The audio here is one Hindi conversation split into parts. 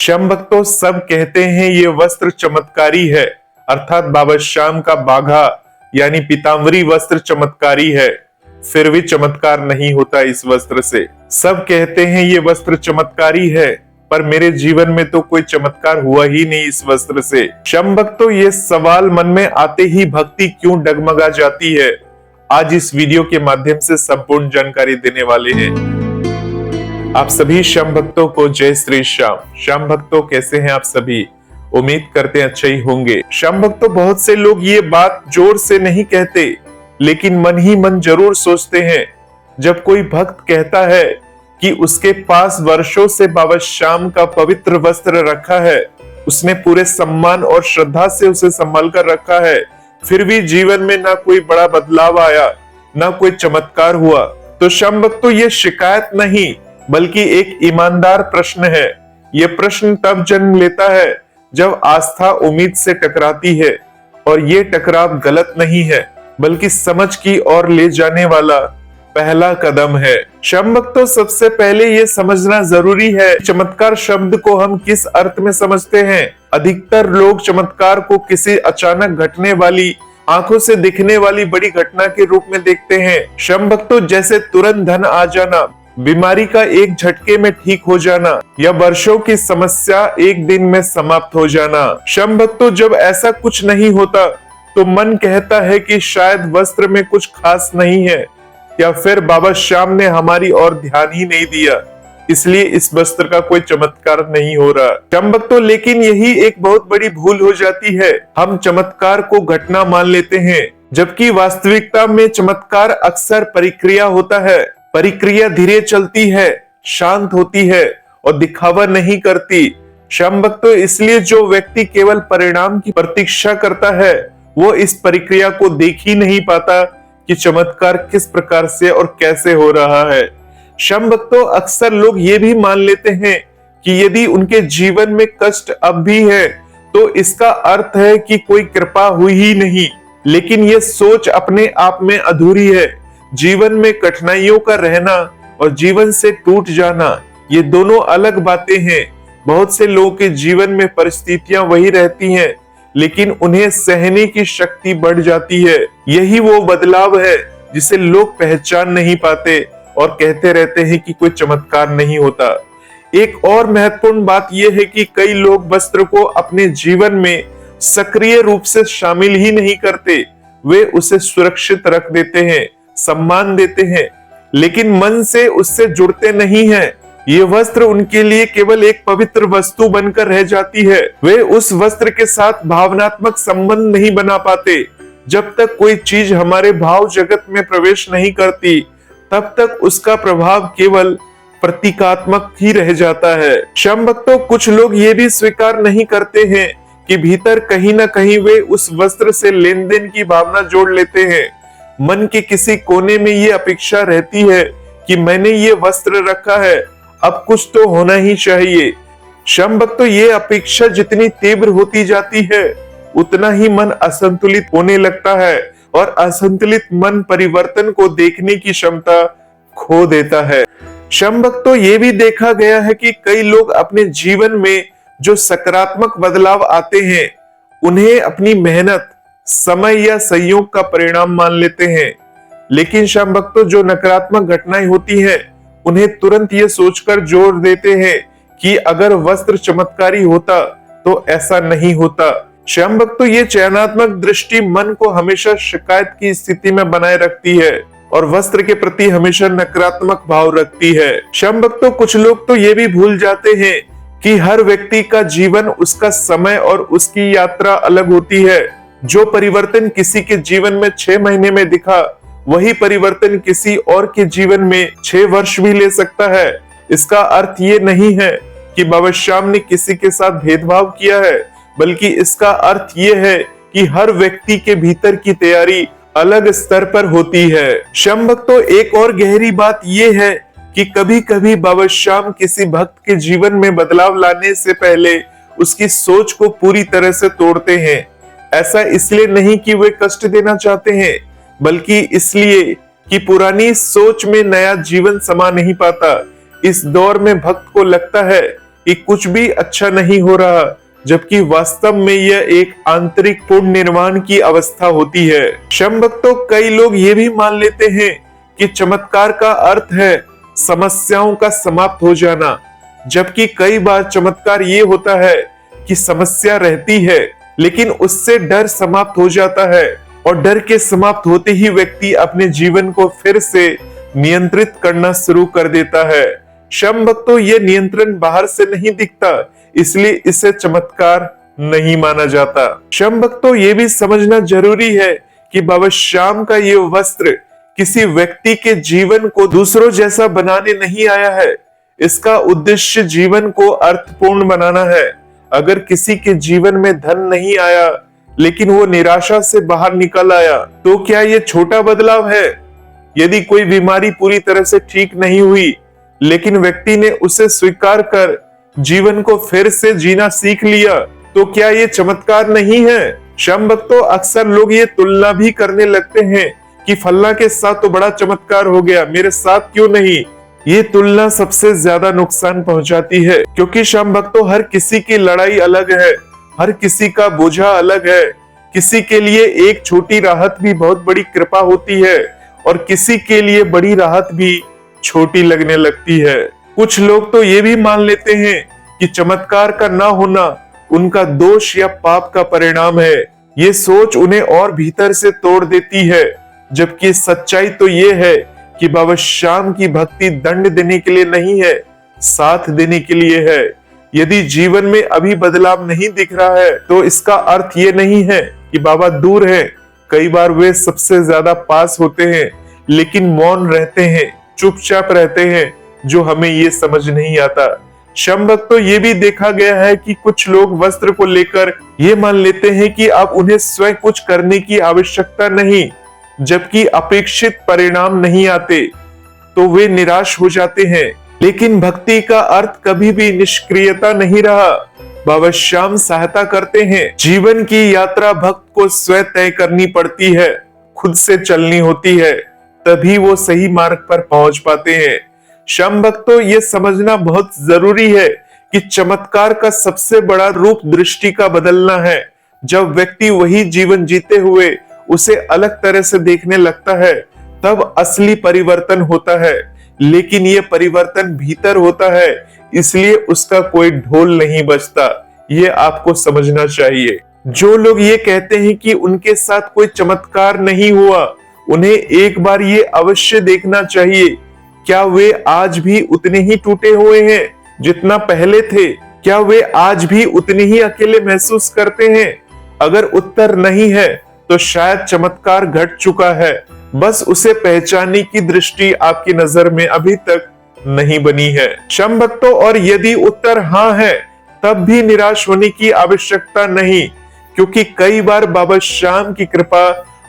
श्याम भक्तों, सब कहते हैं ये वस्त्र चमत्कारी है, अर्थात बाबा श्याम का बाघा यानी पीतांबरी वस्त्र चमत्कारी है। फिर भी चमत्कार नहीं होता इस वस्त्र से। सब कहते हैं ये वस्त्र चमत्कारी है, पर मेरे जीवन में तो कोई चमत्कार हुआ ही नहीं इस वस्त्र से। श्याम भक्तों, ये सवाल मन में आते ही भक्ति क्यों डगमगा जाती है, आज इस वीडियो के माध्यम से संपूर्ण जानकारी देने वाले हैं। आप सभी श्याम भक्तों को जय श्री श्याम। श्याम भक्तों, कैसे हैं आप सभी? उम्मीद करते हैं अच्छे ही होंगे। श्याम भक्तों, बहुत से लोग ये बात जोर से नहीं कहते, लेकिन मन ही मन जरूर सोचते हैं। जब कोई भक्त कहता है कि उसके पास वर्षों से बाबा श्याम का पवित्र वस्त्र रखा है, उसने पूरे सम्मान और श्रद्धा से उसे संभाल कर रखा है, फिर भी जीवन में ना कोई बड़ा बदलाव आया, ना कोई चमत्कार हुआ, तो श्याम भक्तों, ये शिकायत नहीं बल्कि एक ईमानदार प्रश्न है। यह प्रश्न तब जन्म लेता है जब आस्था उम्मीद से टकराती है, और ये टकराव गलत नहीं है बल्कि समझ की ओर ले जाने वाला पहला कदम है। श्याम भक्तों, सबसे पहले ये समझना जरूरी है, चमत्कार शब्द को हम किस अर्थ में समझते हैं। अधिकतर लोग चमत्कार को किसी अचानक घटने वाली, आंखों से दिखने वाली बड़ी घटना के रूप में देखते हैं। श्याम भक्तों, जैसे तुरंत धन आ जाना, बीमारी का एक झटके में ठीक हो जाना, या वर्षों की समस्या एक दिन में समाप्त हो जाना। श्याम भक्तों, जब ऐसा कुछ नहीं होता तो मन कहता है कि शायद वस्त्र में कुछ खास नहीं है, या फिर बाबा श्याम ने हमारी ओर ध्यान ही नहीं दिया, इसलिए इस वस्त्र का कोई चमत्कार नहीं हो रहा। श्याम भक्तों, लेकिन यही एक बहुत बड़ी भूल हो जाती है। हम चमत्कार को घटना मान लेते हैं, जबकि वास्तविकता में चमत्कार अक्सर प्रक्रिया होता है। प्रक्रिया धीरे चलती है, शांत होती है और दिखावा नहीं करती। श्याम भक्तों, इसलिए जो व्यक्ति केवल परिणाम की प्रतीक्षा करता है, वो इस प्रक्रिया को देख ही नहीं पाता कि चमत्कार किस प्रकार से और कैसे हो रहा है। श्याम भक्तों, अक्सर लोग ये भी मान लेते हैं कि यदि उनके जीवन में कष्ट अब भी है तो इसका अर्थ है कि कोई कृपा हुई ही नहीं। लेकिन ये सोच अपने आप में अधूरी है। जीवन में कठिनाइयों का रहना और जीवन से टूट जाना, ये दोनों अलग बातें हैं। बहुत से लोगों के जीवन में परिस्थितियां वही रहती हैं, लेकिन उन्हें सहने की शक्ति बढ़ जाती है। यही वो बदलाव है जिसे लोग पहचान नहीं पाते और कहते रहते हैं कि कोई चमत्कार नहीं होता। एक और महत्वपूर्ण बात यह है कि कई लोग वस्त्र को अपने जीवन में सक्रिय रूप से शामिल ही नहीं करते। वे उसे सुरक्षित रख देते हैं, सम्मान देते हैं, लेकिन मन से उससे जुड़ते नहीं हैं। ये वस्त्र उनके लिए केवल एक पवित्र वस्तु बनकर रह जाती है। वे उस वस्त्र के साथ भावनात्मक संबंध नहीं बना पाते। जब तक कोई चीज हमारे भाव जगत में प्रवेश नहीं करती, तब तक उसका प्रभाव केवल प्रतीकात्मक ही रह जाता है। श्याम भक्तों, कुछ लोग ये भी स्वीकार नहीं करते हैं कि भीतर कहीं ना कहीं वे उस वस्त्र से लेन देन की भावना जोड़ लेते हैं। मन के किसी कोने में ये अपेक्षा रहती है कि मैंने ये वस्त्र रखा है, अब कुछ तो होना ही चाहिए। श्याम भक्तों, ये अपेक्षा जितनी तीव्र होती जाती है, उतना ही मन असंतुलित होने लगता है, और असंतुलित मन परिवर्तन को देखने की क्षमता खो देता है। श्याम भक्तों, ये भी देखा गया है कि कई लोग अपने जीवन में जो सकारात्मक बदलाव आते हैं, उन्हें अपनी मेहनत, समय या संयोग का परिणाम मान लेते हैं। लेकिन श्याम भक्तों, जो नकारात्मक घटनाएं होती हैं, उन्हें तुरंत ये सोचकर जोर देते हैं कि अगर वस्त्र चमत्कारी होता तो ऐसा नहीं होता। श्याम भक्तों, ये चयनात्मक दृष्टि मन को हमेशा शिकायत की स्थिति में बनाए रखती है और वस्त्र के प्रति हमेशा नकारात्मक भाव रखती है। श्याम भक्तों, कुछ लोग तो ये भी भूल जाते हैं कि हर व्यक्ति का जीवन, उसका समय और उसकी यात्रा अलग होती है। जो परिवर्तन किसी के जीवन में 6 महीने में दिखा, वही परिवर्तन किसी और के जीवन में 6 वर्ष भी ले सकता है। इसका अर्थ ये नहीं है कि बाबा श्याम ने किसी के साथ भेदभाव किया है, बल्कि इसका अर्थ ये है कि हर व्यक्ति के भीतर की तैयारी अलग स्तर पर होती है। श्याम भक्तों, एक और गहरी बात ये है कि कभी कभी बाबा श्याम किसी भक्त के जीवन में बदलाव लाने से पहले उसकी सोच को पूरी तरह से तोड़ते हैं। ऐसा इसलिए नहीं कि वे कष्ट देना चाहते हैं, बल्कि इसलिए कि पुरानी सोच में नया जीवन समा नहीं पाता। इस दौर में भक्त को लगता है कि कुछ भी अच्छा नहीं हो रहा, जबकि वास्तव में यह एक आंतरिक पूर्ण निर्माण की अवस्था होती है। शम भक्तों, कई लोग ये भी मान लेते हैं कि चमत्कार का अर्थ है समस्याओं का समाप्त हो जाना, जबकि कई बार चमत्कार ये होता है कि समस्या रहती है लेकिन उससे डर समाप्त हो जाता है और डर के समाप्त होते ही व्यक्ति अपने जीवन को फिर से नियंत्रित करना शुरू कर देता है। शम भक्तों, ये नियंत्रण बाहर से नहीं दिखता, इसलिए इसे चमत्कार नहीं माना जाता। शम भक्तों, ये भी समझना जरूरी है कि बाबा श्याम का ये वस्त्र किसी व्यक्ति के जीवन को दूसरों जैसा बनाने नहीं आया है। इसका उद्देश्य जीवन को अर्थपूर्ण बनाना है। अगर किसी के जीवन में धन नहीं आया लेकिन वो निराशा से बाहर निकल आया, तो क्या ये छोटा बदलाव है? यदि कोई बीमारी पूरी तरह से ठीक नहीं हुई लेकिन व्यक्ति ने उसे स्वीकार कर जीवन को फिर से जीना सीख लिया, तो क्या ये चमत्कार नहीं है? शम भक्तों, अक्सर लोग ये तुलना भी करने लगते हैं कि फल्ला के साथ तो बड़ा चमत्कार हो गया, मेरे साथ क्यों नहीं? ये तुलना सबसे ज्यादा नुकसान पहुंचाती है, क्योंकि शम भक्तों, हर किसी की लड़ाई अलग है, हर किसी का बोझा अलग है। किसी के लिए एक छोटी राहत भी बहुत बड़ी कृपा होती है और किसी के लिए बड़ी राहत भी छोटी लगने लगती है। कुछ लोग तो ये भी मान लेते हैं कि चमत्कार का ना होना उनका दोष या पाप का परिणाम है। ये सोच उन्हें और भीतर से तोड़ देती है, जबकि सच्चाई तो ये है कि बाबा श्याम की भक्ति दंड देने के लिए नहीं है, साथ देने के लिए है। यदि जीवन में अभी बदलाव नहीं दिख रहा है तो इसका अर्थ ये नहीं है कि बाबा दूर हैं। कई बार वे सबसे ज्यादा पास होते हैं लेकिन मौन रहते हैं, चुपचाप रहते हैं, जो हमें ये समझ नहीं आता। शम भक्तों, ये भी देखा गया है कि कुछ लोग वस्त्र को लेकर ये मान लेते हैं कि अब उन्हें स्वयं कुछ करने की आवश्यकता नहीं, जबकि अपेक्षित परिणाम नहीं आते तो वे निराश हो जाते हैं। लेकिन भक्ति का अर्थ कभी भी निष्क्रियता नहीं रहा। बाबा श्याम सहायता करते हैं। जीवन की यात्रा भक्त को स्वयं तय करनी पड़ती है, खुद से चलनी होती है, तभी वो सही मार्ग पर पहुंच पाते हैं। शम भक्तों, ये समझना बहुत जरूरी है कि चमत्कार का सबसे बड़ा रूप दृष्टि का बदलना है। जब व्यक्ति वही जीवन जीते हुए उसे अलग तरह से देखने लगता है, तब असली परिवर्तन होता है। लेकिन ये परिवर्तन भीतर होता है, इसलिए उसका कोई ढोल नहीं बजता। ये आपको समझना चाहिए। जो लोग ये कहते हैं कि उनके साथ कोई चमत्कार नहीं हुआ, उन्हें एक बार ये अवश्य देखना चाहिए, क्या वे आज भी उतने ही टूटे हुए हैं जितना पहले थे? क्या वे आज भी उतने ही अकेले महसूस करते हैं? अगर उत्तर नहीं है तो शायद चमत्कार घट चुका है, बस उसे पहचानने की दृष्टि आपकी नजर में अभी तक नहीं बनी है। शम भक्तों, और यदि उत्तर हाँ है, तब भी निराश होने की आवश्यकता नहीं, क्योंकि कई बार बाबा श्याम की कृपा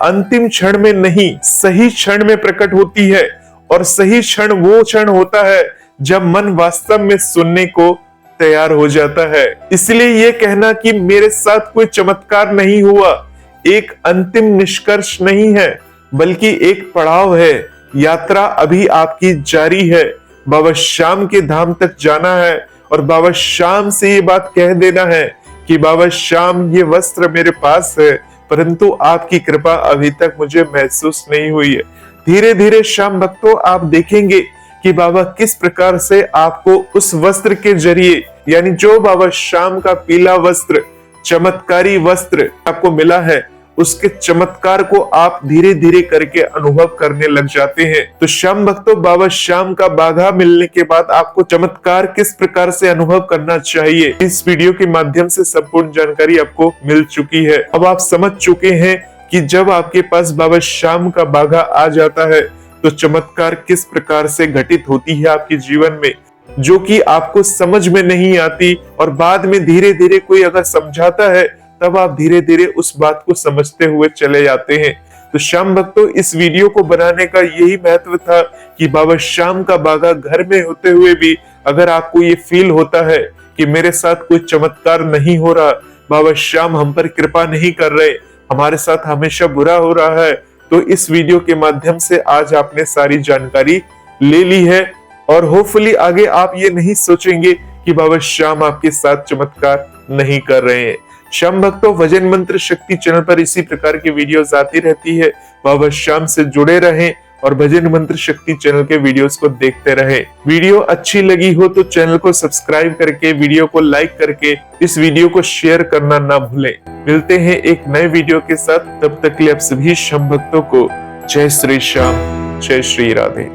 अंतिम क्षण में नहीं, सही क्षण में प्रकट होती है। और सही क्षण वो क्षण होता है जब मन वास्तव में सुनने को तैयार हो जाता है। इसलिए ये कहना कि मेरे साथ कोई चमत्कार नहीं हुआ एक अंतिम निष्कर्ष नहीं है, बल्कि एक पड़ाव है। यात्रा अभी आपकी जारी है। बाबा श्याम के धाम तक जाना है और बाबा श्याम से ये बात कह देना है कि बाबा श्याम, ये वस्त्र मेरे पास है, परंतु आपकी कृपा अभी तक मुझे महसूस नहीं हुई है। धीरे धीरे श्याम भक्तों, आप देखेंगे कि बाबा किस प्रकार से आपको उस वस्त्र के जरिए, यानी जो बाबा श्याम का पीला वस्त्र, चमत्कारी वस्त्र आपको मिला है, उसके चमत्कार को आप धीरे धीरे करके अनुभव करने लग जाते हैं। तो श्याम भक्तों, बाबा श्याम का बाघा मिलने के बाद आपको चमत्कार किस प्रकार से अनुभव करना चाहिए, इस वीडियो के माध्यम से संपूर्ण जानकारी आपको मिल चुकी है। अब आप समझ चुके हैं कि जब आपके पास बाबा श्याम का बाघा आ जाता है तो चमत्कार किस प्रकार से घटित होती है आपके जीवन में, जो कि आपको समझ में नहीं आती, और बाद में धीरे धीरे कोई अगर समझाता है तब आप धीरे धीरे उस बात को समझते हुए चले जाते हैं। तो श्याम भक्तों, इस वीडियो को बनाने का यही महत्व था कि बाबा श्याम का बाघा घर में होते हुए भी अगर आपको ये फील होता है कि मेरे साथ कोई चमत्कार नहीं हो रहा, बाबा श्याम हम पर कृपा नहीं कर रहे, हमारे साथ हमेशा बुरा हो रहा है, तो इस वीडियो के माध्यम से आज आपने सारी जानकारी ले ली है। और होपफुली आगे आप ये नहीं सोचेंगे कि बाबा श्याम आपके साथ चमत्कार नहीं कर रहे हैं। श्याम भक्तों, भजन मंत्र शक्ति चैनल पर इसी प्रकार की वीडियोस आती रहती है। बाबा श्याम से जुड़े रहें और भजन मंत्र शक्ति चैनल के वीडियोस को देखते रहें। वीडियो अच्छी लगी हो तो चैनल को सब्सक्राइब करके, वीडियो को लाइक करके इस वीडियो को शेयर करना ना भूलें। मिलते हैं एक नए वीडियो के साथ, तब तक के लिए आप सभी श्याम भक्तों को जय श्री श्याम, जय श्री राधे।